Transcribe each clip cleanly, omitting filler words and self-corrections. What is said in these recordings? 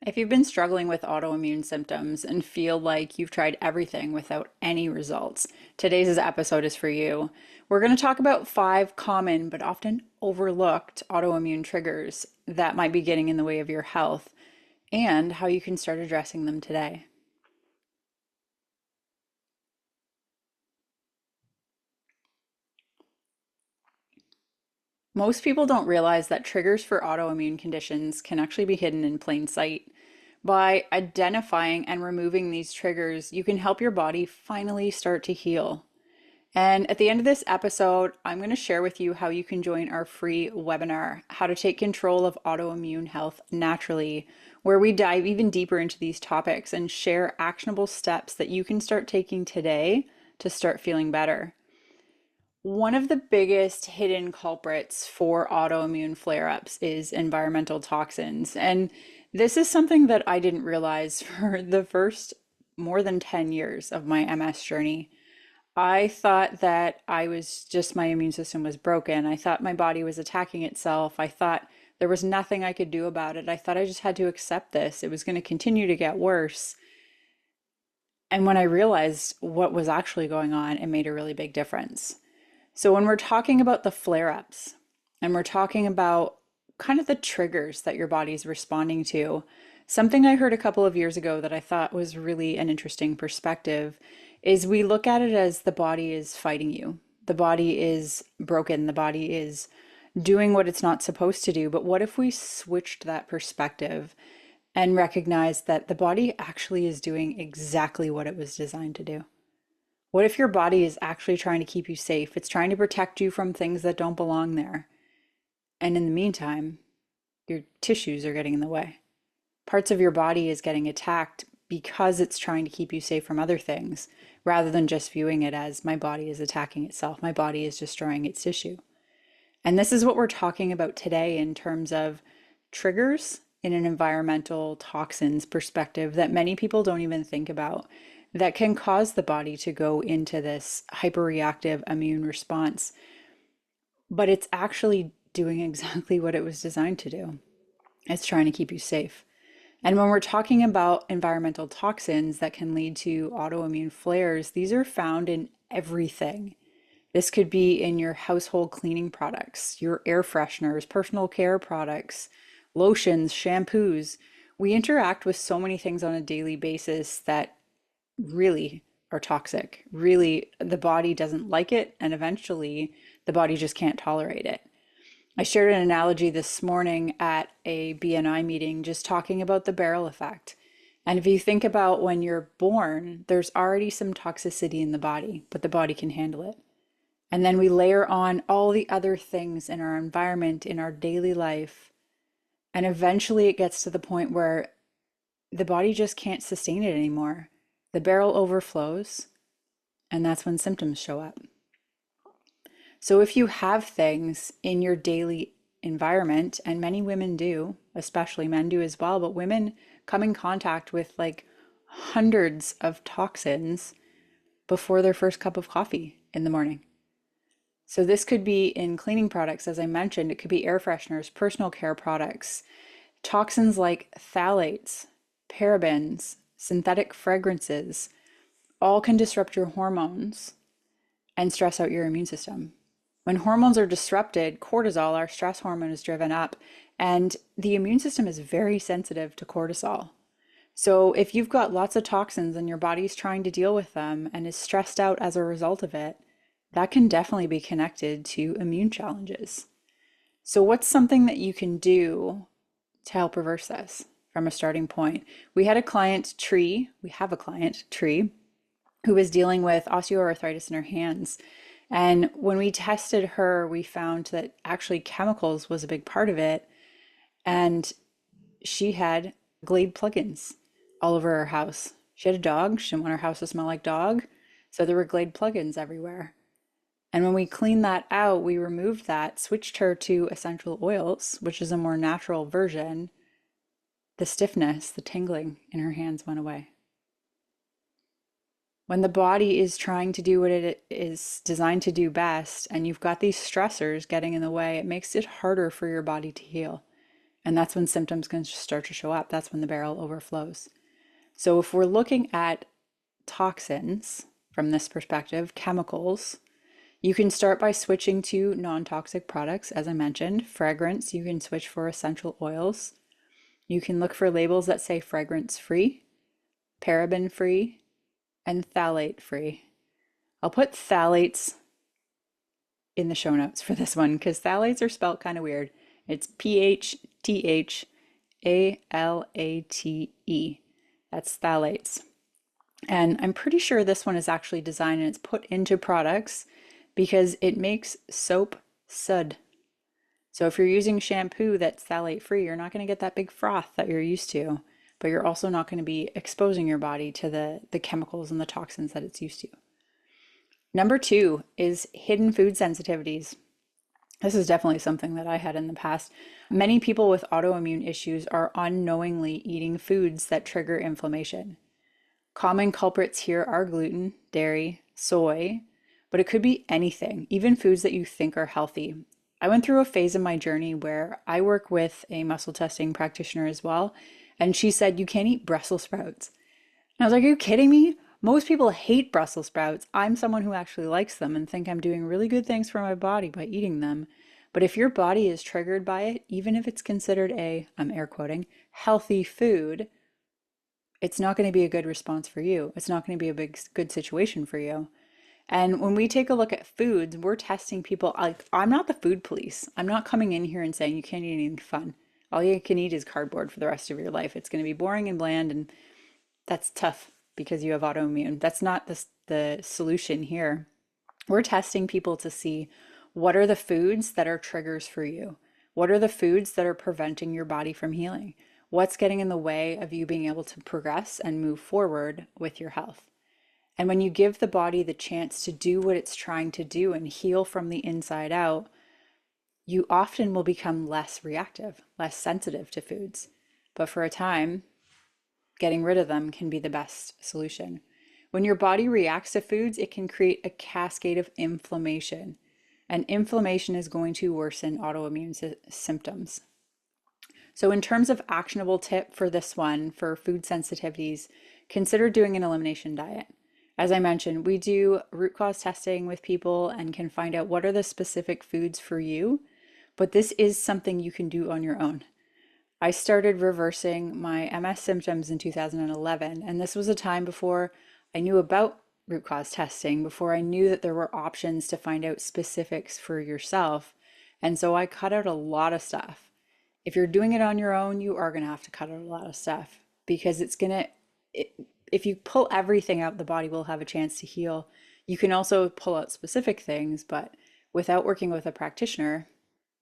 If you've been struggling with autoimmune symptoms and feel like you've tried everything without any results, today's episode is for you. We're going to talk about 5 common but often overlooked autoimmune triggers that might be getting in the way of your health and how you can start addressing them today. Most people don't realize that triggers for autoimmune conditions can actually be hidden in plain sight. By identifying and removing these triggers, you can help your body finally start to heal. And at the end of this episode, I'm going to share with you how you can join our free webinar, How to Take Control of Autoimmune Health Naturally, where we dive even deeper into these topics and share actionable steps that you can start taking today to start feeling better. One of the biggest hidden culprits for autoimmune flare-ups is environmental toxins. And this is something that I didn't realize for the first more than 10 years of my MS journey. I thought that my immune system was broken. I thought my body was attacking itself. I thought there was nothing I could do about it. I thought I just had to accept this. It was going to continue to get worse. And when I realized what was actually going on, it made a really big difference. So when we're talking about the flare-ups and we're talking about kind of the triggers that your body's responding to, something I heard a couple of years ago that I thought was really an interesting perspective is we look at it as the body is fighting you. The body is broken. The body is doing what it's not supposed to do. But what if we switched that perspective and recognized that the body actually is doing exactly what it was designed to do? What if your body is actually trying to keep you safe? It's trying to protect you from things that don't belong there. And in the meantime, your tissues are getting in the way. Parts of your body is getting attacked because it's trying to keep you safe from other things, rather than just viewing it as my body is attacking itself. My body is destroying its tissue. And this is what we're talking about today in terms of triggers in an environmental toxins perspective that many people don't even think about, that can cause the body to go into this hyperreactive immune response. But it's actually doing exactly what it was designed to do. It's trying to keep you safe. And when we're talking about environmental toxins that can lead to autoimmune flares, these are found in everything. This could be in your household cleaning products, your air fresheners, personal care products, lotions, shampoos. We interact with so many things on a daily basis that really are toxic. Really, the body doesn't like it, and eventually the body just can't tolerate it. I shared an analogy this morning at a BNI meeting just talking about the barrel effect. And if you think about when you're born, there's already some toxicity in the body, but the body can handle it. And then we layer on all the other things in our environment, in our daily life. And eventually it gets to the point where the body just can't sustain it anymore. The barrel overflows, and that's when symptoms show up. So if you have things in your daily environment, and many women do, especially men do as well, but women come in contact with like hundreds of toxins before their first cup of coffee in the morning. So this could be in cleaning products, as I mentioned, it could be air fresheners, personal care products, toxins like phthalates, parabens, synthetic fragrances, all can disrupt your hormones and stress out your immune system. When hormones are disrupted, cortisol, our stress hormone, is driven up, and the immune system is very sensitive to cortisol. So if you've got lots of toxins and your body's trying to deal with them and is stressed out as a result of it, that can definitely be connected to immune challenges. So what's something that you can do to help reverse this from a starting point? We have a client, Tree, who was dealing with osteoarthritis in her hands. And when we tested her, we found that actually chemicals was a big part of it. And she had Glade plugins all over her house. She had a dog. She didn't want her house to smell like dog. So there were Glade plugins everywhere. And when we cleaned that out, we removed that, switched her to essential oils, which is a more natural version. The stiffness, the tingling in her hands went away. When the body is trying to do what it is designed to do best, and you've got these stressors getting in the way, it makes it harder for your body to heal. And that's when symptoms can start to show up. That's when the barrel overflows. So if we're looking at toxins from this perspective, chemicals, you can start by switching to non-toxic products, as I mentioned. Fragrance, you can switch for essential oils. You can look for labels that say fragrance-free, paraben-free, and phthalate-free. I'll put phthalates in the show notes for this one because phthalates are spelled kind of weird. It's PHTHALATE. That's phthalates. And I'm pretty sure this one is actually designed and it's put into products because it makes soap sud. So if you're using shampoo that's phthalate free, you're not going to get that big froth that you're used to, but you're also not going to be exposing your body to the chemicals and the toxins that it's used to. Number 2 is hidden food sensitivities. This is definitely something that I had in the past. Many people with autoimmune issues are unknowingly eating foods that trigger inflammation. Common culprits here are gluten, dairy, soy, but it could be anything, even foods that you think are healthy. I went through a phase in my journey where I work with a muscle testing practitioner as well, and she said, you can't eat Brussels sprouts. And I was like, are you kidding me? Most people hate Brussels sprouts. I'm someone who actually likes them and think I'm doing really good things for my body by eating them. But if your body is triggered by it, even if it's considered a, I'm air quoting, healthy food, it's not going to be a good response for you. It's not going to be a good situation for you. And when we take a look at foods, we're testing people. Like, I'm not the food police. I'm not coming in here and saying you can't eat anything fun. All you can eat is cardboard for the rest of your life. It's going to be boring and bland, and that's tough because you have autoimmune. That's not the solution here. We're testing people to see what are the foods that are triggers for you? What are the foods that are preventing your body from healing? What's getting in the way of you being able to progress and move forward with your health? And when you give the body the chance to do what it's trying to do and heal from the inside out, you often will become less reactive, less sensitive to foods. But for a time, getting rid of them can be the best solution. When your body reacts to foods, it can create a cascade of inflammation, and inflammation is going to worsen autoimmune symptoms. So in terms of actionable tip for this one, for food sensitivities, consider doing an elimination diet. As I mentioned, we do root cause testing with people and can find out what are the specific foods for you, but this is something you can do on your own. I started reversing my MS symptoms in 2011, and this was a time before I knew about root cause testing, before I knew that there were options to find out specifics for yourself. And so I cut out a lot of stuff. If you're doing it on your own, you are going to have to cut out a lot of stuff because if you pull everything out, the body will have a chance to heal. You can also pull out specific things, but without working with a practitioner,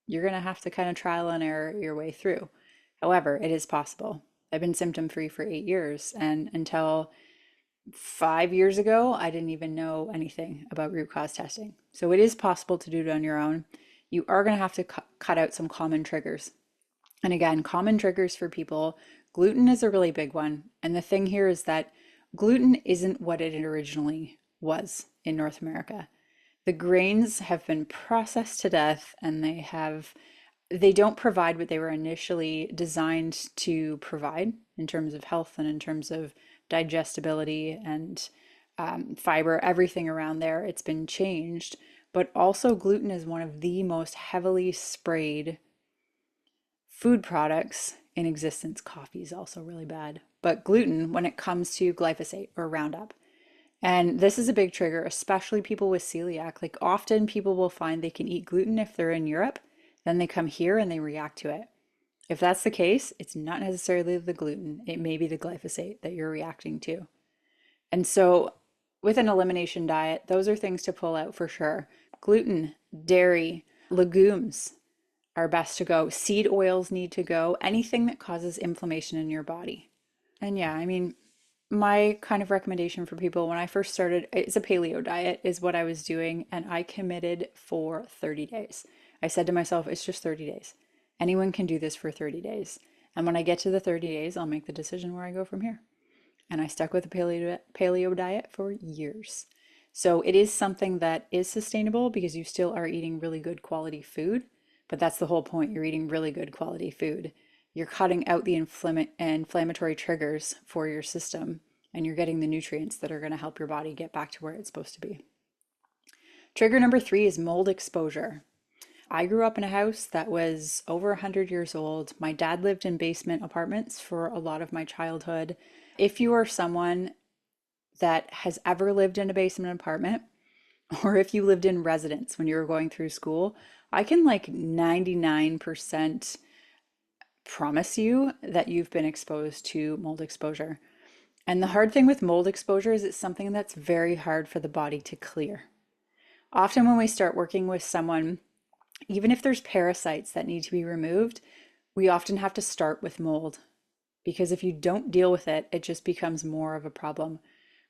you're going to have to kind of trial and error your way through. However, it is possible. I've been symptom-free for 8 years, and until 5 years ago, I didn't even know anything about root cause testing. So it is possible to do it on your own. You are going to have to cut out some common triggers. And again, common triggers for people, gluten is a really big one. And the thing here is that gluten isn't what it originally was in North America. The grains have been processed to death, and they don't provide what they were initially designed to provide in terms of health and in terms of digestibility and fiber, everything around there. It's been changed, but also gluten is one of the most heavily sprayed food products in existence. Coffee is also really bad, but gluten when it comes to glyphosate or Roundup. And this is a big trigger, especially people with celiac. Like often people will find they can eat gluten if they're in Europe, then they come here and they react to it. If that's the case, it's not necessarily the gluten. It may be the glyphosate that you're reacting to. And so with an elimination diet, those are things to pull out for sure. Gluten, dairy, legumes are best to go. Seed oils need to go. Anything that causes inflammation in your body. And yeah, I mean, my kind of recommendation for people when I first started, it's a paleo diet is what I was doing, and I committed for 30 days. I said to myself, it's just 30 days. Anyone can do this for 30 days. And when I get to the 30 days, I'll make the decision where I go from here. And I stuck with the paleo diet for years. So it is something that is sustainable because you still are eating really good quality food, but that's the whole point. You're eating really good quality food. you're cutting out the inflammatory triggers for your system, and you're getting the nutrients that are going to help your body get back to where it's supposed to be. Trigger number 3 is mold exposure. I grew up in a house that was over 100 years old. My dad lived in basement apartments for a lot of my childhood. If you are someone that has ever lived in a basement apartment, or if you lived in residence when you were going through school, I can like 99% promise you that you've been exposed to mold exposure. And the hard thing with mold exposure is it's something that's very hard for the body to clear. Often when we start working with someone, even if there's parasites that need to be removed, we often have to start with mold, because if you don't deal with it, it just becomes more of a problem.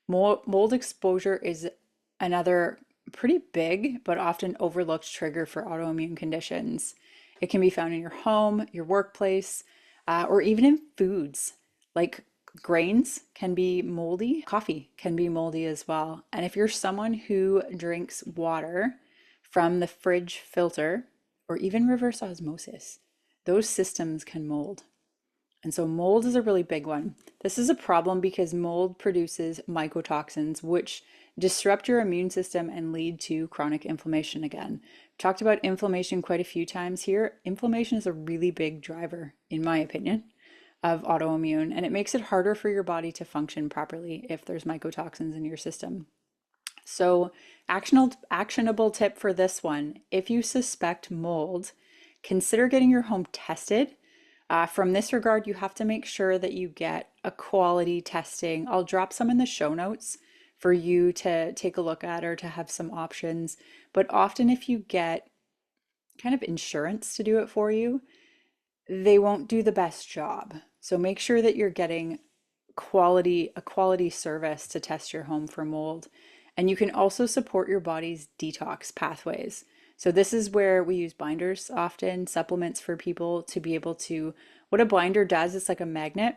Mold exposure is another pretty big but often overlooked trigger for autoimmune conditions. It can be found in your home, your workplace, or even in foods. Like grains can be moldy, coffee can be moldy as well. And if you're someone who drinks water from the fridge filter or even reverse osmosis, those systems can mold. And so mold is a really big one. This is a problem because mold produces mycotoxins, which disrupt your immune system and lead to chronic inflammation again. I've talked about inflammation quite a few times here. Inflammation is a really big driver, in my opinion, of autoimmune, and it makes it harder for your body to function properly if there's mycotoxins in your system. So, actionable tip for this one, if you suspect mold, consider getting your home tested. From this regard, you have to make sure that you get a quality testing. I'll drop some in the show notes for you to take a look at or to have some options. But often, if you get kind of insurance to do it for you, they won't do the best job. So make sure that you're getting a quality service to test your home for mold. And you can also support your body's detox pathways. So this is where we use binders often, supplements for people to be able to, what a binder does, it's like a magnet,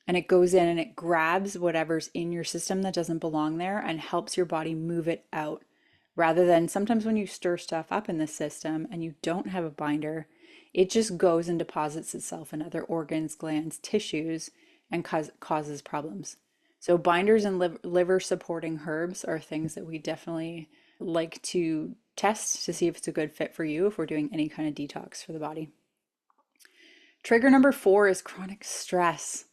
and it goes in and it grabs whatever's in your system that doesn't belong there and helps your body move it out. Rather than sometimes when you stir stuff up in the system and you don't have a binder, it just goes and deposits itself in other organs, glands, tissues, and causes problems. So binders and liver supporting herbs are things that we definitely like to test to see if it's a good fit for you if we're doing any kind of detox for the body. Trigger number 4 is chronic stress.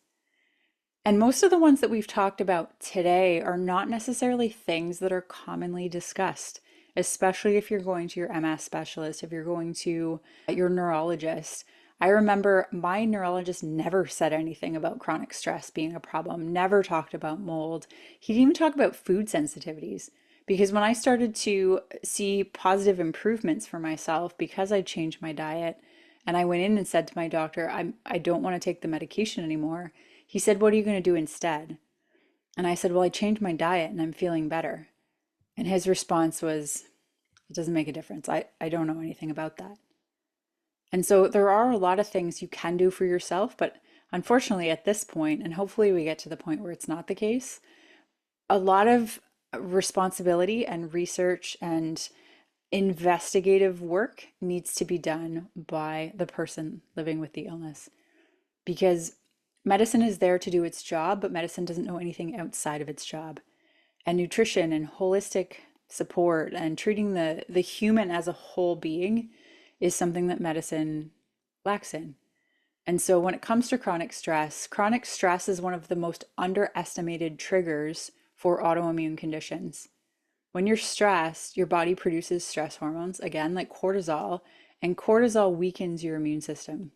And most of the ones that we've talked about today are not necessarily things that are commonly discussed, especially if you're going to your MS specialist, if you're going to your neurologist. I remember my neurologist never said anything about chronic stress being a problem, never talked about mold. He didn't even talk about food sensitivities. Because when I started to see positive improvements for myself because I changed my diet and I went in and said to my doctor, I don't want to take the medication anymore. He said, what are you going to do instead? And I said, well, I changed my diet and I'm feeling better. And his response was, it doesn't make a difference. I don't know anything about that. And so there are a lot of things you can do for yourself, but unfortunately at this point, and hopefully we get to the point where it's not the case, a lot of responsibility and research and investigative work needs to be done by the person living with the illness, because medicine is there to do its job, but medicine doesn't know anything outside of its job. And nutrition and holistic support and treating the human as a whole being is something that medicine lacks in. And so when it comes to chronic stress is one of the most underestimated triggers for autoimmune conditions. When you're stressed, your body produces stress hormones, again, like cortisol, and cortisol weakens your immune system.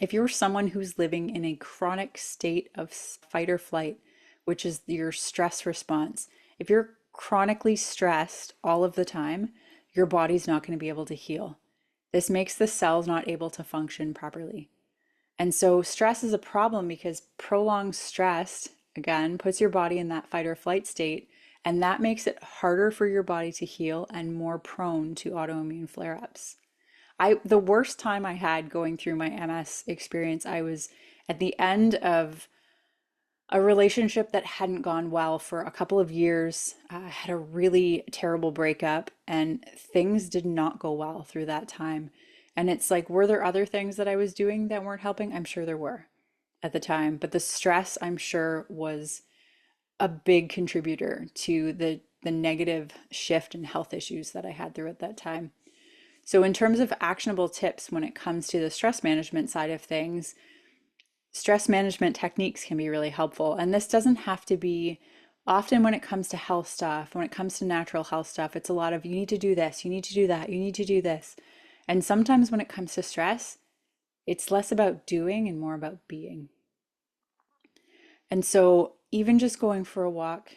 If you're someone who's living in a chronic state of fight or flight, which is your stress response, if you're chronically stressed all of the time, your body's not going to be able to heal. This makes the cells not able to function properly. And so stress is a problem because prolonged stress, again, puts your body in that fight or flight state, and that makes it harder for your body to heal and more prone to autoimmune flare-ups. The worst time I had going through my MS experience, I was at the end of a relationship that hadn't gone well for a couple of years. I had a really terrible breakup and things did not go well through that time. And it's like, were there other things that I was doing that weren't helping? I'm sure there were at the time, but the stress, I'm sure, was a big contributor to the negative shift in health issues that I had through at that time. So in terms of actionable tips when it comes to the stress management side of things, stress management techniques can be really helpful. And this doesn't have to be often when it comes to health stuff, when it comes to natural health stuff, it's a lot of you need to do this, you need to do that, you need to do this. And sometimes when it comes to stress, it's less about doing and more about being. And so even just going for a walk,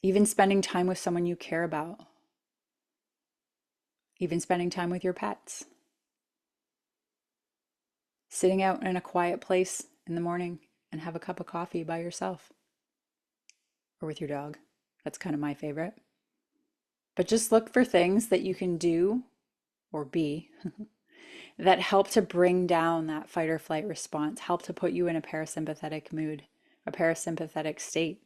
even spending time with someone you care about, even spending time with your pets, sitting out in a quiet place in the morning and have a cup of coffee by yourself or with your dog. That's kind of my favorite. But just look for things that you can do or be that help to bring down that fight or flight response, help to put you in a parasympathetic mood, a parasympathetic state.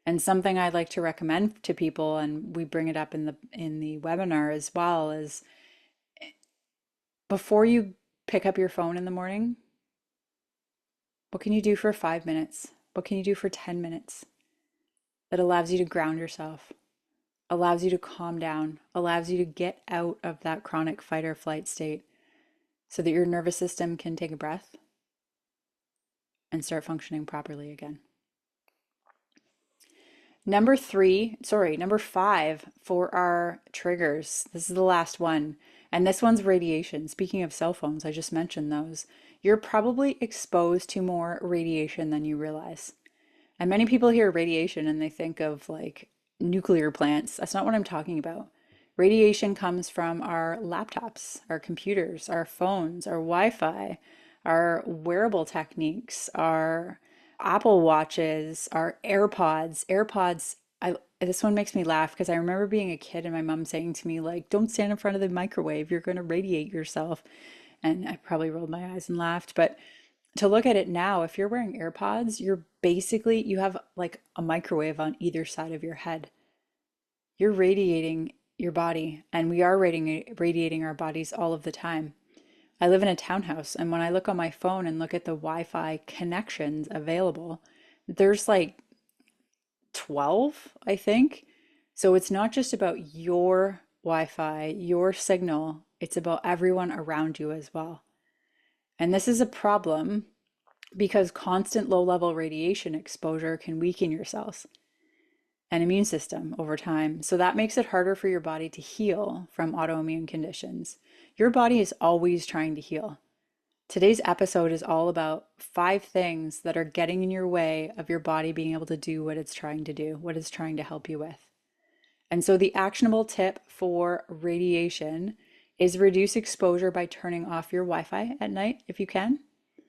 And something I'd like to recommend to people, and we bring it up in the webinar as well, is before you pick up your phone in the morning, what can you do for 5 minutes? What can you do for 10 minutes that allows you to ground yourself, allows you to calm down, allows you to get out of that chronic fight or flight state so that your nervous system can take a breath and start functioning properly again. Number 5 for our triggers. This is the last one. And this one's radiation. Speaking of cell phones, I just mentioned those. You're probably exposed to more radiation than you realize. And many people hear radiation and they think of like nuclear plants. That's not what I'm talking about. Radiation comes from our laptops, our computers, our phones, our Wi-Fi, our wearable techniques, our Apple Watches, our AirPods. This one makes me laugh because I remember being a kid and my mom saying to me, like, don't stand in front of the microwave, you're going to radiate yourself. And I probably rolled my eyes and laughed. But to look at it now, if you're wearing AirPods, you have like a microwave on either side of your head. You're radiating your body, and we are radiating our bodies all of the time. I live in a townhouse, and when I look on my phone and look at the Wi-Fi connections available, there's like 12, I think. So it's not just about your Wi-Fi, your signal, it's about everyone around you as well. And this is a problem because constant low-level radiation exposure can weaken your cells and immune system over time. So that makes it harder for your body to heal from autoimmune conditions. Your body is always trying to heal. Today's episode is all about 5 things that are getting in your way of your body being able to do what it's trying to do, what it's trying to help you with. And so the actionable tip for radiation is reduce exposure by turning off your Wi-Fi at night if you can.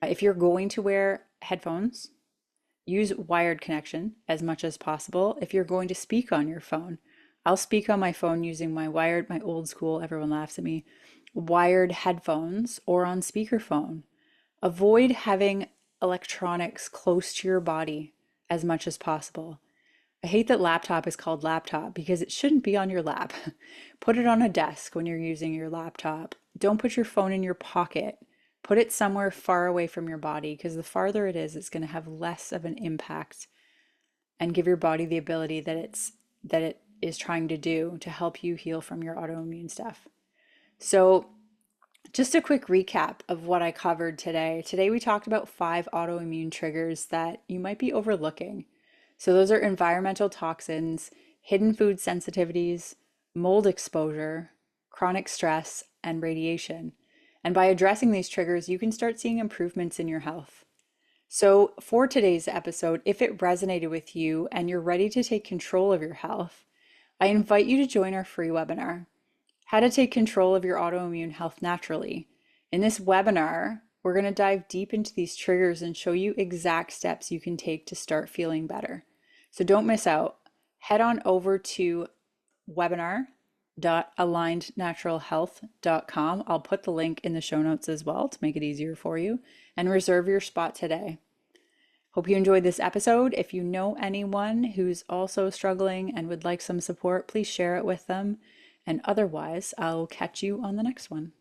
If you're going to wear headphones, use wired connection as much as possible. If you're going to speak on your phone, I'll speak on my phone using my old school, everyone laughs at me, wired headphones or on speakerphone. Avoid having electronics close to your body as much as possible. I hate that laptop is called laptop because it shouldn't be on your lap. Put it on a desk when you're using your laptop. Don't put your phone in your pocket. Put it somewhere far away from your body because the farther it is, it's going to have less of an impact and give your body the ability that it is trying to do to help you heal from your autoimmune stuff. So just a quick recap of what I covered today. Today we talked about 5 autoimmune triggers that you might be overlooking. So those are environmental toxins, hidden food sensitivities, mold exposure, chronic stress, and radiation. And by addressing these triggers, you can start seeing improvements in your health. So for today's episode, if it resonated with you and you're ready to take control of your health, I invite you to join our free webinar, How to Take Control of Your Autoimmune Health Naturally. In this webinar, we're going to dive deep into these triggers and show you exact steps you can take to start feeling better. So don't miss out. Head on over to webinar.alignednaturalhealth.com. I'll put the link in the show notes as well to make it easier for you, and reserve your spot today. Hope you enjoyed this episode. If you know anyone who's also struggling and would like some support, please share it with them. And otherwise, I'll catch you on the next one.